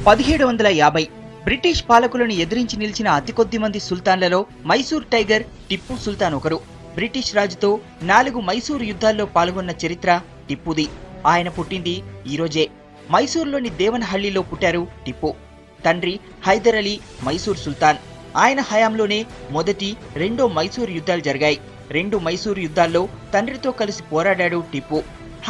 1750 British పాలకులను ఎదిరించి నిలిచిన అతి కొద్ది మంది సుల్తాన్లలో మైసూర్ టైగర్ టిప్పు సుల్తాన్ ఒకరు. బ్రిటిష్ రాజుతో 4 మైసూరు యుద్ధాల్లో పాల్గొన్న చరిత్ర టిప్పుది. ఆయన పుట్టింది ఈ రోజే. మైసూరులోని దేవనహళ్లిలో పుట్టారు టిప్పు. తండ్రి హైదర్ అలీ మైసూర్ సుల్తాన్. ఆయన హయాంలోనే మొదటి, రెండో మైసూరు యుద్ధాలు జరిగాయి. 2 మైసూరు యుద్ధాల్లో తండ్రితో కలిసి పోరాడాడు టిప్పు.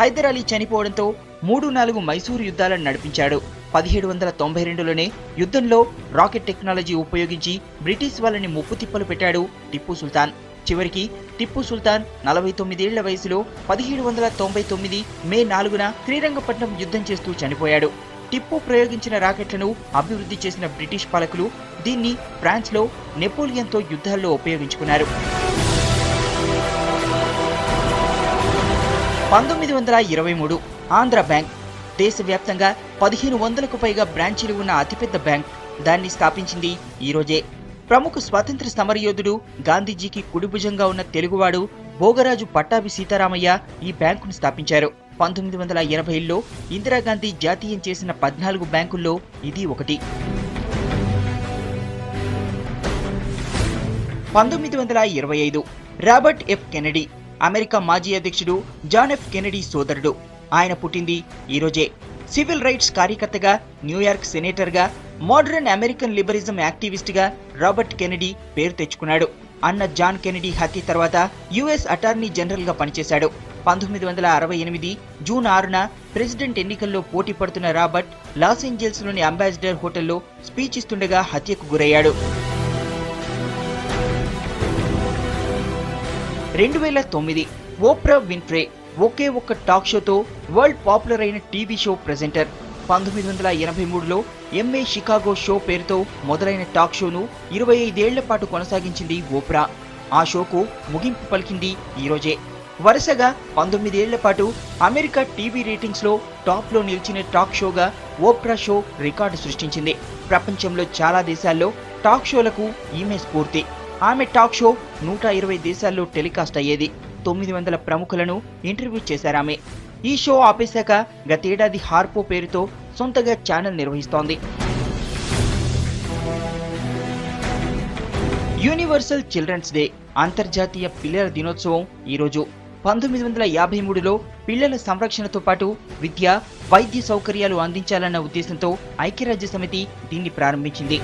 హైదర్ అలీ చనిపోవడంతో 3-4 మైసూరు యుద్ధాలను నడిపించాడు. 1792లోనే యుద్ధంలో రాకెట్ టెక్నాలజీ ఉపయోగించి బ్రిటిష్ వాళ్ళని ముప్పు తిప్పలు పెట్టాడు టిప్పు సుల్తాన్. చివరికి టిప్పు సుల్తాన్ 49 ఏళ్ల వయసులో 1799 మే 4న శ్రీరంగపట్నం యుద్ధం చేస్తూ చనిపోయాడు. టిప్పు ప్రయోగించిన రాకెట్లను అభివృద్ధి చేసిన బ్రిటిష్ పాలకులు దీన్ని ఫ్రాన్స్లో నెపోలియన్తో యుద్ధాల్లో ఉపయోగించుకున్నారు. 1923 ఆంధ్ర బ్యాంక్ దేశవ్యాప్తంగా 1500కు పైగా బ్రాంచీలు ఉన్న అతిపెద్ద బ్యాంక్. దాన్ని స్థాపించింది ఈ రోజే. ప్రముఖ స్వాతంత్ర సమరయోధుడు, గాంధీజీకి కుడిభుజంగా ఉన్న తెలుగువాడు భోగరాజు పట్టాభి సీతారామయ్య ఈ బ్యాంకును స్థాపించారు. 1980లో ఇందిరాగాంధీ జాతీయం చేసిన 14 బ్యాంకుల్లో ఇది ఒకటి. 1925 రాబర్ట్ ఎఫ్ కెనడీ అమెరికా మాజీ అధ్యక్షుడు జాన్ ఎఫ్ కెనడీ సోదరుడు. ఆయన పుట్టింది ఈ రోజే. సివిల్ రైట్స్ కార్యకర్తగా, న్యూయార్క్ సెనేటర్గా, మోడరన్ అమెరికన్ లిబరిజం యాక్టివిస్ట్గా రాబర్ట్ కెనడీ పేరు తెచ్చుకున్నాడు. అన్న జాన్ కెనడీ హత్య తర్వాత యుఎస్ అటార్నీ జనరల్గా పనిచేశాడు. 1968 జూన్ 6న ప్రెసిడెంట్ ఎన్నికల్లో పోటీ పడుతున్న రాబర్ట్ లాస్ ఏంజల్స్లోని అంబాసిడర్ హోటల్లో స్పీచ్ ఇస్తుండగా హత్యకు గురయ్యాడు. 2009 ఓప్రా విన్ఫ్రే ఒకే ఒక్క టాక్ షోతో వరల్డ్ పాపులర్ అయిన టీవీ షో ప్రెజెంటర్. 1983లో ఎంఏ షికాగో షో పేరుతో మొదలైన టాక్ షోను 25 ఏళ్ల పాటు కొనసాగించింది ఓప్రా. ఆ షోకు ముగింపు పలికింది ఈ రోజే. వరుసగా 19 ఏళ్ల పాటు అమెరికా టీవీ రేటింగ్స్లో టాప్లో నిలిచిన టాక్ షోగా ఓప్రా షో రికార్డు సృష్టించింది. ప్రపంచంలో చాలా దేశాల్లో టాక్ షోలకు ఈమె స్ఫూర్తి. ఆమె టాక్ షో 120 దేశాల్లో టెలికాస్ట్ అయ్యేది. 900 ప్రముఖులను ఇంటర్వ్యూ చేశారామె. ఈ షో ఆపేశాక గతేడాది హార్పో పేరుతో సొంతగా ఛానల్ నిర్వహిస్తోంది. యూనివర్సల్ చిల్డ్రన్స్ డే అంతర్జాతీయ పిల్లల దినోత్సవం ఈరోజు. 1953లో పిల్లల సంరక్షణతో పాటు విద్య, వైద్య సౌకర్యాలు అందించాలన్న ఉద్దేశంతో ఐక్యరాజ్య సమితి దీన్ని ప్రారంభించింది.